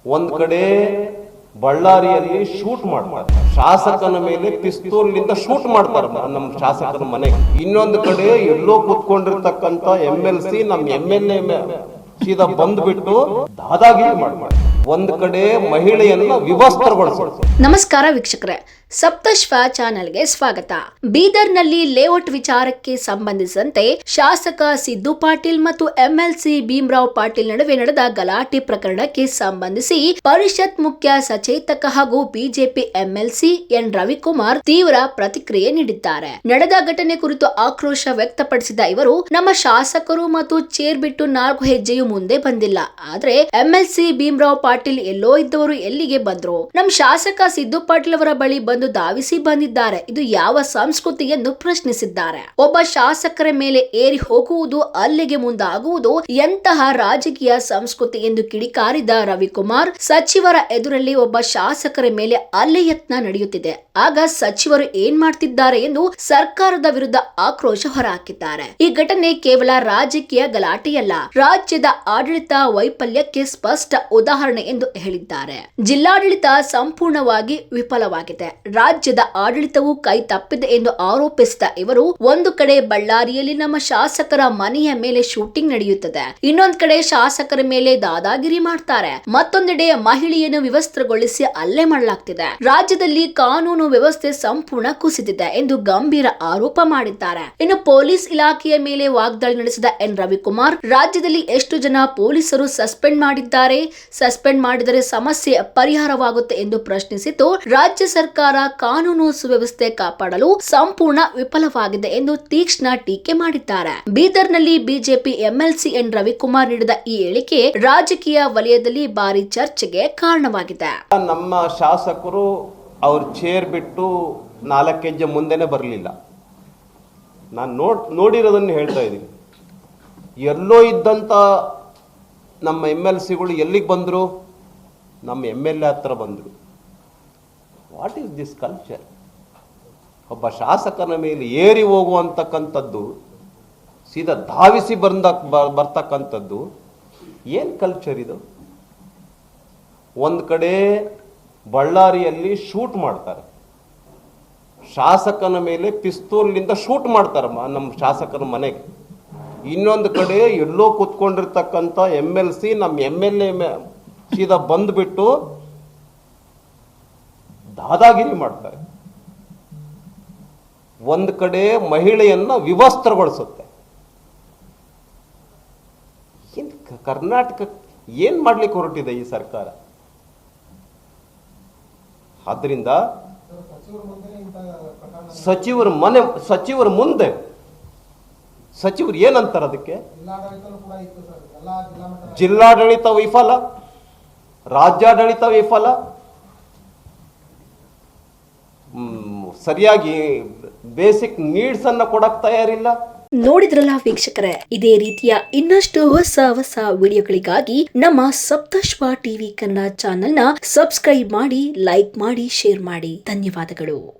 ಒಂದ್ ಕಡೆ ಬಳ್ಳಾರಿಯಲ್ಲಿ ಶೂಟ್ ಮಾಡ್ತಾರೆ, ಶಾಸಕನ ಮೇಲೆ ಪಿಸ್ತೂಲ್ನಿಂದ ಶೂಟ್ ಮಾಡ್ತಾರೆ ನಮ್ಮ ಶಾಸಕನ ಮನೆಗೆ. ಇನ್ನೊಂದು ಕಡೆ ಎಲ್ಲೋ ಕೂತ್ಕೊಂಡಿರ್ತಕ್ಕಂಥ MLC ನಮ್ಮ MLA ಸೀದಾ ಬಂದ್ಬಿಟ್ಟು ದಾದಾಗಿರಿ ಮಾಡ್ತಾರೆ. ಒಂದ್ ಕಡೆ ಮಹಿಳೆಯನ್ನ ವಿವಸ್ತ್ರಗೊಳಿಸೋದು. ನಮಸ್ಕಾರ ವೀಕ್ಷಕರೇ, ಸಪ್ತಶ್ವ ಚಾನೆಲ್ಗೆ ಸ್ವಾಗತ. ಬೀದರ್ನಲ್ಲಿ ಲೇಔಟ್ ವಿಚಾರಕ್ಕೆ ಸಂಬಂಧಿಸಿದಂತೆ ಶಾಸಕ ಸಿದ್ದು ಪಾಟೀಲ್ ಮತ್ತು MLC ಭೀಮರಾವ್ ಪಾಟೀಲ್ ನಡುವೆ ನಡೆದ ಗಲಾಟೆ ಪ್ರಕರಣಕ್ಕೆ ಸಂಬಂಧಿಸಿ ಪರಿಷತ್ ಮುಖ್ಯ ಸಚೇತಕ ಹಾಗೂ ಬಿಜೆಪಿ MLC ಎನ್ ರವಿಕುಮಾರ್ ತೀವ್ರ ಪ್ರತಿಕ್ರಿಯೆ ನೀಡಿದ್ದಾರೆ. ನಡೆದ ಘಟನೆ ಕುರಿತು ಆಕ್ರೋಶ ವ್ಯಕ್ತಪಡಿಸಿದ ಇವರು, ನಮ್ಮ ಶಾಸಕರು ಮತ್ತು ಚೇರ್ ಬಿಟ್ಟು 4 ಹೆಜ್ಜೆಯೂ ಮುಂದೆ ಬಂದಿಲ್ಲ. ಆದ್ರೆ MLC ಭೀಮರಾವ್ ಪಾಟೀಲ್ ಎಲ್ಲೋ ಇದ್ದವರು ಎಲ್ಲಿಗೆ ಬಂದ್ರು? ನಮ್ಮ ಶಾಸಕ ಸಿದ್ದು ಪಾಟೀಲ್ ಅವರ ಬಳಿ ಬಂದು ಧಾವಿಸಿ ಬಂದಿದ್ದಾರೆ. ಇದು ಯಾವ ಸಂಸ್ಕೃತಿ ಎಂದು ಪ್ರಶ್ನಿಸಿದ್ದಾರೆ. ಒಬ್ಬ ಶಾಸಕರ ಮೇಲೆ ಏರಿ ಹೋಗುವುದು, ಅಲ್ಲಿಗೆ ಮುಂದಾಗುವುದು ಎಂತಹ ರಾಜಕೀಯ ಸಂಸ್ಕೃತಿ ಎಂದು ಕಿಡಿಕಾರಿದ ರವಿಕುಮಾರ್, ಸಚಿವರ ಎದುರಲ್ಲಿ ಒಬ್ಬ ಶಾಸಕರ ಮೇಲೆ ಹಲ್ಲೆ ಯತ್ನ ನಡೆಯುತ್ತಿದೆ, ಆಗ ಸಚಿವರು ಏನ್ ಮಾಡ್ತಿದ್ದಾರೆ ಎಂದು ಸರ್ಕಾರದ ವಿರುದ್ಧ ಆಕ್ರೋಶ ಹೊರಹಾಕಿದ್ದಾರೆ. ಈ ಘಟನೆ ಕೇವಲ ರಾಜಕೀಯ ಗಲಾಟೆಯಲ್ಲ, ರಾಜ್ಯದ ಆಡಳಿತ ವೈಫಲ್ಯಕ್ಕೆ ಸ್ಪಷ್ಟ ಉದಾಹರಣೆ ಎಂದು ಹೇಳಿದ್ದಾರೆ. ಜಿಲ್ಲಾಡಳಿತ ಸಂಪೂರ್ಣವಾಗಿ ವಿಫಲವಾಗಿದೆ, ರಾಜ್ಯದ ಆಡಳಿತವು ಕೈ ತಪ್ಪಿದೆ ಎಂದು ಆರೋಪಿಸಿದ ಇವರು, ಒಂದು ಕಡೆ ಬಳ್ಳಾರಿಯಲ್ಲಿ ನಮ್ಮ ಶಾಸಕರ ಮನೆಯ ಮೇಲೆ ಶೂಟಿಂಗ್ ನಡೆಯುತ್ತದೆ, ಇನ್ನೊಂದು ಕಡೆ ಶಾಸಕರ ಮೇಲೆ ದಾದಾಗಿರಿ ಮಾಡ್ತಾರೆ, ಮತ್ತೊಂದೆಡೆ ಮಹಿಳೆಯನ್ನು ವಿವಸ್ತ್ರಗೊಳಿಸಿ ಹಲ್ಲೆ ಮಾಡಲಾಗ್ತಿದೆ. ರಾಜ್ಯದಲ್ಲಿ ಕಾನೂನು ವ್ಯವಸ್ಥೆ ಸಂಪೂರ್ಣ ಕುಸಿದಿದೆ ಎಂದು ಗಂಭೀರ ಆರೋಪ ಮಾಡಿದ್ದಾರೆ. ಇನ್ನು ಪೊಲೀಸ್ ಇಲಾಖೆಯ ಮೇಲೆ ವಾಗ್ದಾಳಿ ನಡೆಸಿದ ಎನ್ ರವಿಕುಮಾರ್, ರಾಜ್ಯದಲ್ಲಿ ಎಷ್ಟು ಜನ ಪೊಲೀಸರು ಸಸ್ಪೆಂಡ್ ಮಾಡಿದ್ದಾರೆ, ಸಸ್ಪೆಂಡ್ ಮಾಡಿದರೆ ಸಮಸ್ಯೆ ಪರಿಹಾರವಾಗುತ್ತೆ ಎಂದು ಪ್ರಶ್ನಿಸಿದ್ದು, ರಾಜ್ಯ ಸರ್ಕಾರ ಕಾನೂನು ಸುವ್ಯವಸ್ಥೆ ಕಾಪಾಡಲು ಸಂಪೂರ್ಣ ವಿಫಲವಾಗಿದೆ ಎಂದು ತೀಕ್ಷ್ಣ ಟೀಕೆ ಮಾಡಿದ್ದಾರೆ. ಬೀದರ್ನಲ್ಲಿ ಬಿಜೆಪಿ MLC ಎನ್ ರವಿಕುಮಾರ್ ನೀಡಿದ ಈ ಹೇಳಿಕೆ ರಾಜಕೀಯ ವಲಯದಲ್ಲಿ ಭಾರಿ ಚರ್ಚೆಗೆ ಕಾರಣವಾಗಿದೆ. ನಮ್ಮ ಶಾಸಕರು ಅವ್ರ ಚೇರ್ ಬಿಟ್ಟು 4 ಹೆಜ್ಜೆ ಮುಂದೆನೆ ಬರಲಿಲ್ಲ. ನಾನು ನೋಡಿರೋದನ್ನು ಹೇಳ್ತಾ ಇದ್ದೀನಿ. ಎಲ್ಲೋ ಇದ್ದಂತ ನಮ್ಮ MLCಗಳು ಎಲ್ಲಿಗೆ ಬಂದ್ರು? ನಮ್ಮ MLA ಹತ್ರ ಬಂದ್ರು. What is this culture? ಒಬ್ಬ ಶಾಸಕನ ಮೇಲೆ ಏರಿ ಹೋಗುವಂತಕ್ಕಂಥದ್ದು, ಸೀದಾ ಧಾವಿಸಿ ಬರ್ತಕ್ಕಂಥದ್ದು ಏನು ಕಲ್ಚರ್ ಇದು? ಒಂದು ಕಡೆ ಬಳ್ಳಾರಿಯಲ್ಲಿ ಶೂಟ್ ಮಾಡ್ತಾರೆ, ಶಾಸಕನ ಮೇಲೆ ಪಿಸ್ತೂಲ್ನಿಂದ ಶೂಟ್ ಮಾಡ್ತಾರೆ ನಮ್ಮ ಶಾಸಕನ ಮನೆಗೆ. ಇನ್ನೊಂದು ಕಡೆ ಎಲ್ಲೋ ಕೂತ್ಕೊಂಡಿರ್ತಕ್ಕಂಥ MLC ನಮ್ಮ MLA ಸೀದಾ ಬಂದ್ಬಿಟ್ಟು ದಾದಾಗಿರಿ ಮಾಡ್ತಾರೆ. ಒಂದು ಕಡೆ ಮಹಿಳೆಯನ್ನ ವಿವಸ್ತ್ರಗೊಳಿಸುತ್ತೆ. ಕರ್ನಾಟಕ ಏನ್ ಮಾಡ್ಲಿಕ್ಕೆ ಹೊರಟಿದೆ ಈ ಸರ್ಕಾರ? ಆದ್ರಿಂದ ಸಚಿವರ ಮುಂದೆ ಸಚಿವರು ಏನಂತಾರೆ ಅದಕ್ಕೆ? ಜಿಲ್ಲಾಡಳಿತ ವಿಫಲ, ರಾಜ್ಯಾಡಳಿತ ವಿಫಲ, ಸರಿಯಾಗಿ ಬೇಸಿಕ್ ನೀಡ್ಸ್ ಅನ್ನ ಕೊಡಕ್ ತಯಾರಿಲ್ಲ. ನೋಡಿದ್ರಲ್ಲ ವೀಕ್ಷಕರೇ, ಇದೇ ರೀತಿಯ ಇನ್ನಷ್ಟು ಹೊಸ ವಿಡಿಯೋಗಳಿಗಾಗಿ ನಮ್ಮ ಸಪ್ತಶ್ವ ಟಿವಿ ಕನ್ನಡ ಚಾನೆಲ್ನ ಸಬ್ಸ್ಕ್ರೈಬ್ ಮಾಡಿ, ಲೈಕ್ ಮಾಡಿ, ಶೇರ್ ಮಾಡಿ. ಧನ್ಯವಾದಗಳು.